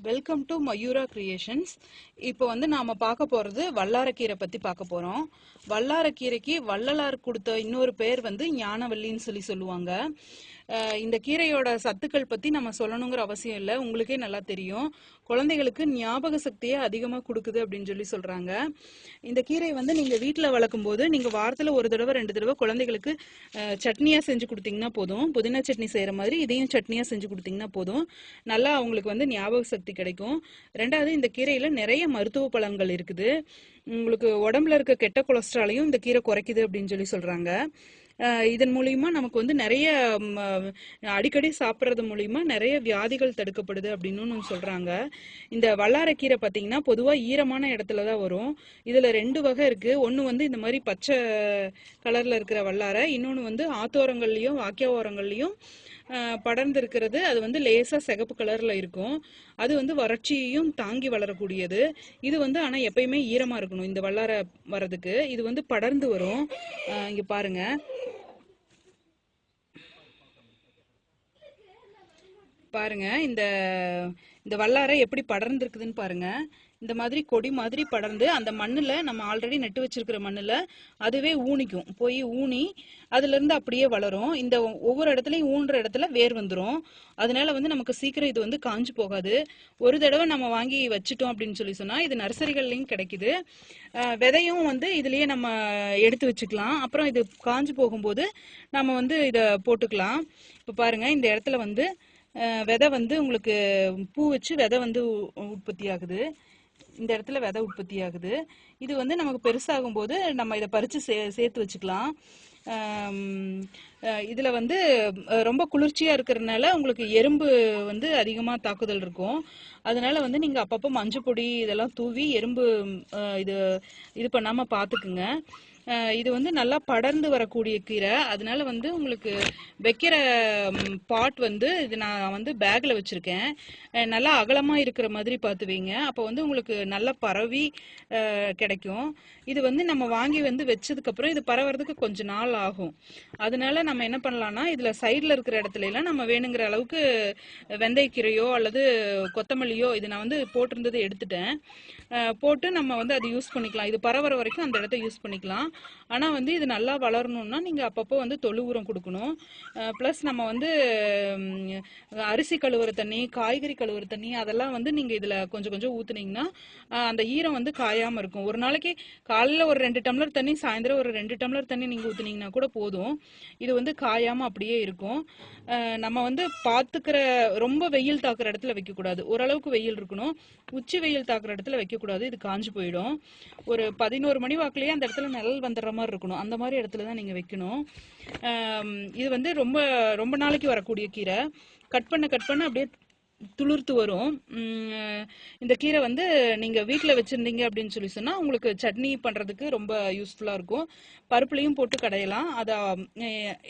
Welcome to Mayura creations. இப்போ நாம பார்க்க போறது வல்லாரக்கீரை பத்தி பார்க்க போறோம். வல்லாரக்கீரைக்கு வள்ளலார் கொடுத்த இன்னொரு பேர் ஞானவல்லின்னு சொல்லுவாங்க. இந்த கீரையோட சத்துக்கள் பத்தி நம்ம சொல்லணுங்கிற அவசியம் இல்லை, உங்களுக்கே நல்லா தெரியும். குழந்தைகளுக்கு ஞாபக சக்தியை அதிகமா கொடுக்குது அப்படின்னு சொல்றாங்க. இந்த கீரை நீங்க வீட்டுல வளர்க்கும் போது நீங்க வாரத்துல ஒரு தடவை 2 தடவை குழந்தைகளுக்கு சட்னியா செஞ்சு கொடுத்தீங்கன்னா போதும். புதினா சட்னி செய்யற மாதிரி இதையும் சட்னியா செஞ்சு கொடுத்தீங்கன்னா போதும். நல்லா அவங்களுக்கு ஞாபக சக்தி கிடைக்கும். ரெண்டாவது, இந்த கீரையில நிறைய மருத்துவ பலன்கள் இருக்குது. உங்களுக்கு உடம்புல இருக்க கெட்ட கொலஸ்ட்ராலையும் இந்த கீரை குறைக்குது அப்படின்னு சொல்றாங்க. இதன் மூலியமா நமக்கு நிறைய அடிக்கடி சாப்பிட்றது மூலியமா நிறைய வியாதிகள் தடுக்கப்படுது அப்படின்னு சொல்றாங்க. இந்த வல்லாரக்கீரை பார்த்தீங்கன்னா பொதுவா ஈரமான இடத்துல தான் வரும். இதுல 2 வகை இருக்கு. ஒன்று இந்த மாதிரி பச்சை கலர்ல இருக்கிற வல்லாரை, இன்னொன்று ஆத்தோரங்கள்லயும் வாக்கிய ஓரங்கள்லயும் படர்ந்து இருக்கிறது. அது லேசா சிகப்பு கலர்ல இருக்கும். அது வறட்சியையும் தாங்கி வளரக்கூடியது. இது ஆனா எப்பயுமே ஈரமா இருக்கணும் இந்த வல்லாரை வர்றதுக்கு. இது படர்ந்து வரும். இங்க பாருங்க, பாருங்க இந்த இந்த வல்லாரை எப்படி படர்ந்து இருக்குதுன்னு பாருங்க. இந்த மாதிரி கொடி மாதிரி படர்ந்து அந்த மண்ணுல, நம்ம ஆல்ரெடி நட்டு வச்சிருக்கிற மண்ணுல அதுவே ஊனிக்கும். போய் ஊனி அதுல இருந்து அப்படியே வளரும். இந்த ஒவ்வொரு இடத்துலயும் ஊன்ற இடத்துல வேர் வந்துடும். அதனால நமக்கு சீக்கிரம் இது காஞ்சு போகாது. ஒரு தடவை நம்ம வாங்கி வச்சுட்டோம் அப்படின்னு சொன்னா இது நர்சரிகள்லயும் கிடைக்குது. விதையும் இதுலயே நம்ம எடுத்து வச்சுக்கலாம். அப்புறம் இது காஞ்சு போகும்போது நம்ம இதை போட்டுக்கலாம். இப்போ பாருங்க, இந்த இடத்துல விதை உங்களுக்கு பூ வச்சு விதை உற்பத்தி ஆகுது. இந்த இடத்துல விதை உற்பத்தி ஆகுது. இது நமக்கு பெருசாகும் போது நம்ம இதை பறிச்சு சேர்த்து வச்சுக்கலாம். இதுல ரொம்ப குளிர்ச்சியா இருக்கிறதுனால உங்களுக்கு எறும்பு அதிகமா தாக்குதல் இருக்கும். அதனால நீங்க அப்பப்போ மஞ்சள் பொடி இதெல்லாம் தூவி எறும்பு இது இது பண்ணாம பாத்துக்குங்க. இது நல்லா படர்ந்து வரக்கூடிய கீரை. அதனால உங்களுக்கு வைக்கிற பாட் இது நான் பேக்ல வச்சிருக்கேன். நல்லா அகலமா இருக்கிற மாதிரி பார்த்து வைங்க. அப்போ உங்களுக்கு நல்லா பரவி கிடைக்கும். இது நம்ம வாங்கி வச்சதுக்கு அப்புறம் இது பரவறதுக்கு கொஞ்ச நாள் ஆகும். அதனால நம்ம என்ன பண்ணலாம்னா, இதுல சைட்ல இருக்கிற இடத்துல எல்லாம் நம்ம வேணுங்கிற அளவுக்கு வெந்தயக்கீரையோ அல்லது கொத்தமல்லியோ, இது நான் போட்டிருந்ததை எடுத்துட்டேன், போட்டு நம்ம அது யூஸ் பண்ணிக்கலாம். இது பரவற வரைக்கும் அந்த இடத்த யூஸ் பண்ணிக்கலாம். ஆனா இது நல்லா வளரணும்னா நீங்க அப்பப்போ தொழு உரம் கொடுக்கணும். பிளஸ் நம்ம அரிசி கழுவுற தண்ணி, காய்கறி கழுவுற தண்ணி அதெல்லாம் நீங்க இதுல கொஞ்சம் கொஞ்சம் ஊத்துனீங்கன்னா அந்த ஈரம் காயாம இருக்கும். ஒரு நாளைக்கு காலையில ஒரு 2 டம்ளர் தண்ணி, சாயந்தரம் ஒரு 2 டம்ளர் தண்ணி நீங்க ஊத்துனீங்கன்னா கூட போதும். இது காயாம அப்படியே இருக்கும். நம்ம பாத்துக்கிற, ரொம்ப வெயில் தாக்குற இடத்துல வைக்க கூடாது. ஓரளவுக்கு வெயில் இருக்கணும். உச்சி வெயில் தாக்குற இடத்துல வைக்க கூடாது, இது காஞ்சு போயிடும். ஒரு 11 மணி வாக்குலயே அந்த இடத்துல நிழல் வந்துடுற மாதிரி இருக்கணும். அந்த மாதிரி இடத்துல தான் நீங்க வைக்கணும். இது ரொம்ப ரொம்ப நாளைக்கு வரக்கூடிய கீரை. கட் பண்ண அப்படியே துளிர்த்து வரும். இந்த கீரை நீங்க வீட்டுல வச்சிருந்தீங்க அப்படின்னு சொன்னா உங்களுக்கு சட்னி பண்றதுக்கு ரொம்ப யூஸ்ஃபுல்லா இருக்கும். பருப்புலையும் போட்டு கடையலாம். அதை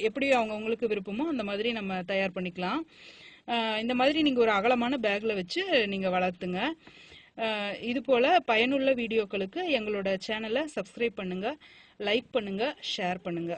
எப்படி அவங்களுக்கு விருப்பமோ அந்த மாதிரி நம்ம தயார் பண்ணிக்கலாம். இந்த மாதிரி நீங்க ஒரு அகலமான பேக்ல வச்சு நீங்க வளர்த்துங்க. இது போல பயனுள்ள வீடியோக்களுக்கு எங்களோட சேனலை சப்ஸ்கிரைப் பண்ணுங்க, லைக் பண்ணுங்க, ஷேர் பண்ணுங்க.